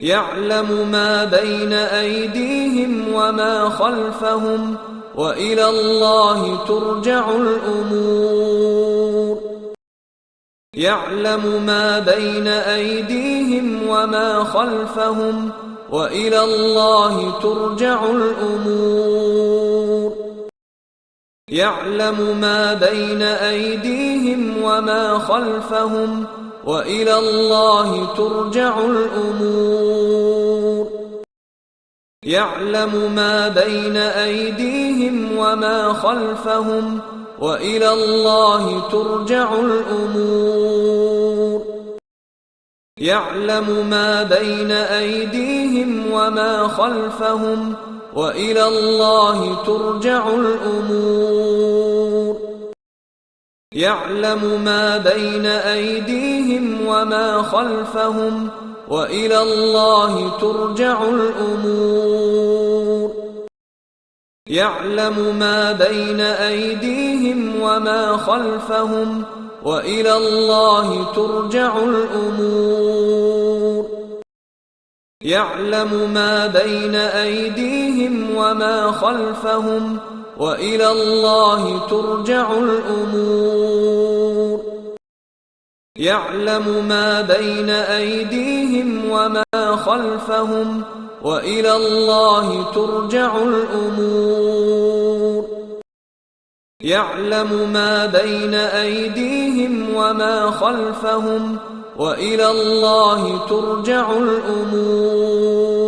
يعلم ما بين أيديهم وما خلفهم وإلى الله ترجع الأمور يعلم ما بين أيديهم وما خلفهم وإلى الله ترجع الأمور يعلم ما بين أيديهم وما خلفهم وإلى الله ترجع الأمور يعلم ما بين أيديهم وما خلفهم وإلى الله ترجع الأمور يعلم ما بين أيديهم وما خلفهم وإلى الله ترجع الأمور يعلم ما بين أيديهم وما خلفهم وإلى الله ترجع الأمور يعلم ما بين أيديهم وما خلفهم وإلى الله ترجع الأمور يعلم ما بين أيديهم وما خلفهم وإلى الله ترجع الأمور يعلم ما بين أيديهم وما خلفهم وإلى الله ترجع الأمور يعلم ما بين أيديهم وما خلفهم وإلى الله ترجع الأمور